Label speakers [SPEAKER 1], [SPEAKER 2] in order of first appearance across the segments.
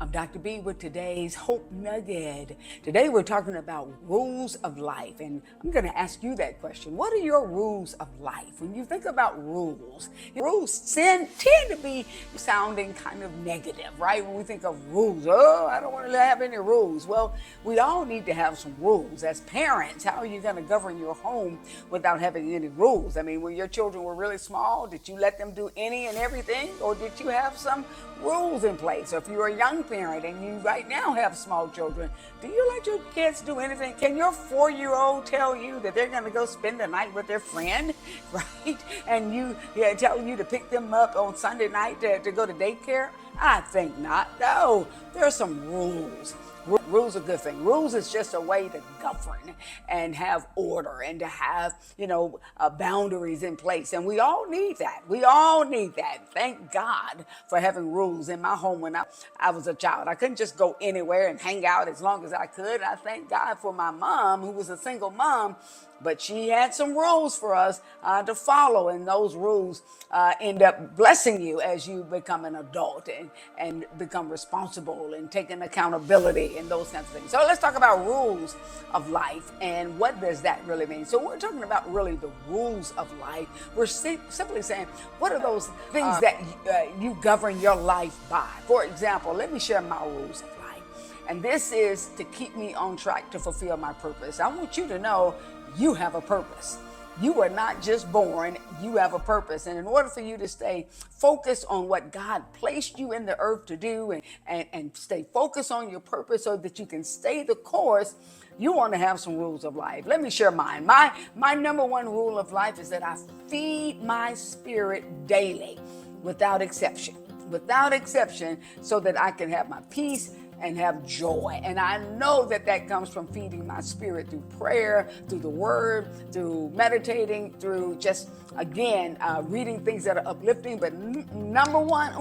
[SPEAKER 1] I'm Dr. B with today's Hope Nugget. Today we're talking about rules of life, and I'm going to ask you that question. What are your rules of life? When you think about rules tend to be sounding kind of negative, right? When we think of rules, oh, I don't want to have any rules. Well, we all need to have some rules. As parents, how are you going to govern your home without having any rules? I mean, when your children were really small, did you let them do any and everything, or did you have some rules in place? Or if you're a young parent and you right now have small children, do you let your kids do anything? Can your 4-year-old tell you that they're going to go spend the night with their friend, right? And tell you to pick them up on Sunday night to go to daycare? I think not. No, there are some rules. Rules are a good thing. Rules is just a way to govern and have order and to have, boundaries in place. And we all need that. We all need that. Thank God for having rules in my home when I was a child. I couldn't just go anywhere and hang out as long as I could. I thank God for my mom, who was a single mom, but she had some rules for us to follow, and those rules end up blessing you as you become an adult and become responsible and taking accountability and those kinds of things. So let's talk about rules of life and what does that really mean. So we're talking about really the rules of life. We're simply saying, what are those things that you govern your life by? For example, let me share my rules of life. And this is to keep me on track to fulfill my purpose. I want you to know you have a purpose. You are not just born, you have a purpose. And in order for you to stay focused on what God placed you in the earth to do and stay focused on your purpose so that you can stay the course, you want to have some rules of life. Let me share mine. My number one rule of life is that I feed my spirit daily without exception, so that I can have my peace and have joy. And I know that comes from feeding my spirit through prayer, through the word, through meditating, through just, again, reading things that are uplifting. But number one,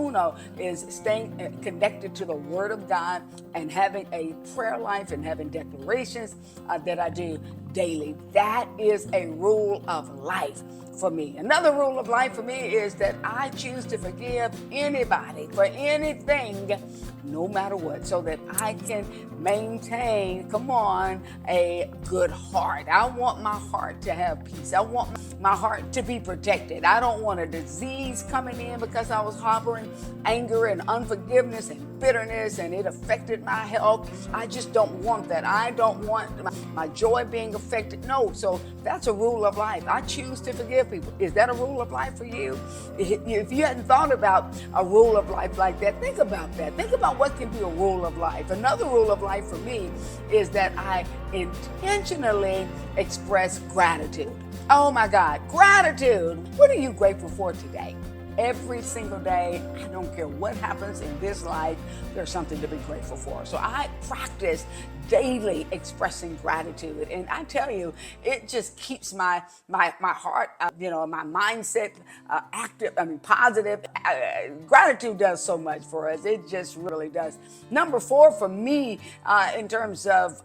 [SPEAKER 1] is staying connected to the word of God and having a prayer life and having declarations that I do daily. That is a rule of life for me. Another rule of life for me is that I choose to forgive anybody for anything, no matter what, so that I can maintain, a good heart. I want my heart to have peace. I want my heart to be protected. I don't want a disease coming in because I was harboring anger and unforgiveness and bitterness and it affected my health. I just don't want that. I don't want my joy being affected. No, so that's a rule of life. I choose to forgive people. Is that a rule of life for you? If you hadn't thought about a rule of life like that, think about that. Think about what can be a rule of life. Another rule of life for me is that I intentionally express gratitude. Oh my God, gratitude. What are you grateful for today? Every single day, I don't care what happens in this life, there's something to be grateful for. So I practice daily expressing gratitude. And I tell you, it just keeps my heart, my mindset active, positive. Gratitude does so much for us. It just really does. Number 4 for me, in terms of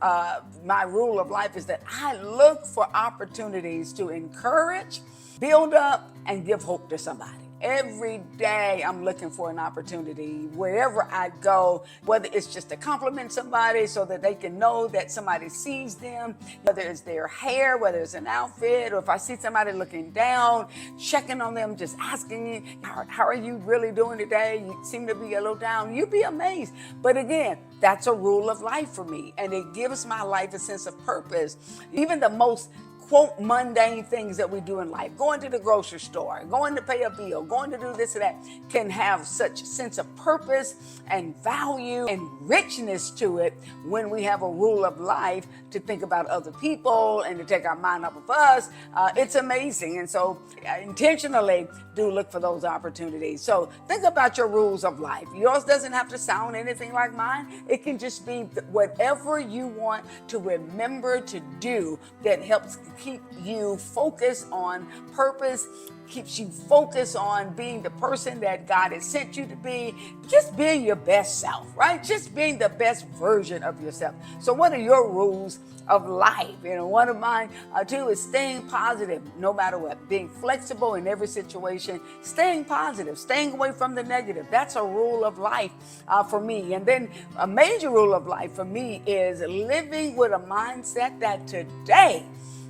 [SPEAKER 1] my rule of life, is that I look for opportunities to encourage, build up, and give hope to somebody. Every day I'm looking for an opportunity wherever I go, whether it's just to compliment somebody so that they can know that somebody sees them, whether it's their hair, whether it's an outfit, or if I see somebody looking down, checking on them, just asking, how are you really doing today? You seem to be a little down. You'd be amazed. But again, that's a rule of life for me, and it gives my life a sense of purpose. Even the most quote mundane things that we do in life, going to the grocery store, going to pay a bill, going to do this or that, can have such sense of purpose and value and richness to it when we have a rule of life to think about other people and to take our mind off of us. It's amazing. And so I intentionally do look for those opportunities. So think about your rules of life. Yours doesn't have to sound anything like mine. It can just be whatever you want to remember to do that helps keep you focused on purpose, keeps you focused on being the person that God has sent you to be, just being your best self, right? Just being the best version of yourself. So what are your rules of life? One of mine too is staying positive no matter what, being flexible in every situation, staying positive, staying away from the negative. That's a rule of life for me. And then a major rule of life for me is living with a mindset that today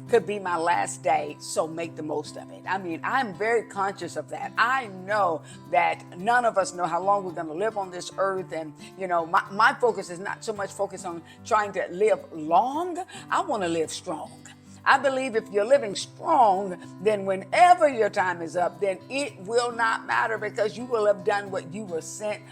[SPEAKER 1] could be my last day, so make the most of it. I'm very conscious of that. I know that none of us know how long we're going to live on this earth. And, my focus is not so much focused on trying to live long. I want to live strong. I believe if you're living strong, then whenever your time is up, then it will not matter because you will have done what you were sent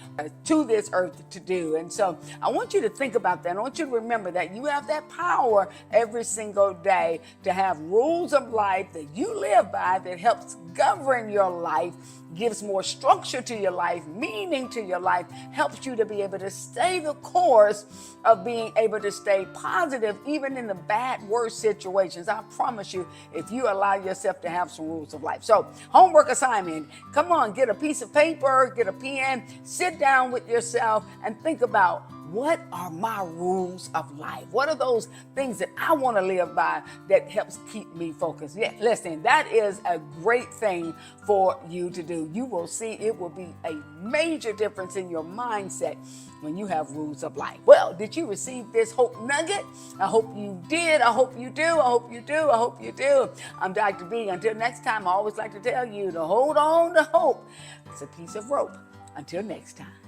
[SPEAKER 1] to this earth to do. And so I want you to think about that. I want you to remember that you have that power every single day to have rules of life that you live by that helps govern your life, gives more structure to your life, meaning to your life, helps you to be able to stay the course of being able to stay positive even in the bad, worst situations. I promise you, if you allow yourself to have some rules of life. So, homework assignment, come on, get a piece of paper, get a pen, sit down with yourself and think about, what are my rules of life? What are those things that I want to live by that helps keep me focused? Yeah, listen, that is a great thing for you to do. You will see it will be a major difference in your mindset when you have rules of life. Well, did you receive this Hope Nugget? I hope you did. I hope you do. I hope you do. I hope you do. I'm Dr. B. Until next time, I always like to tell you to hold on to hope. It's a piece of rope. Until next time.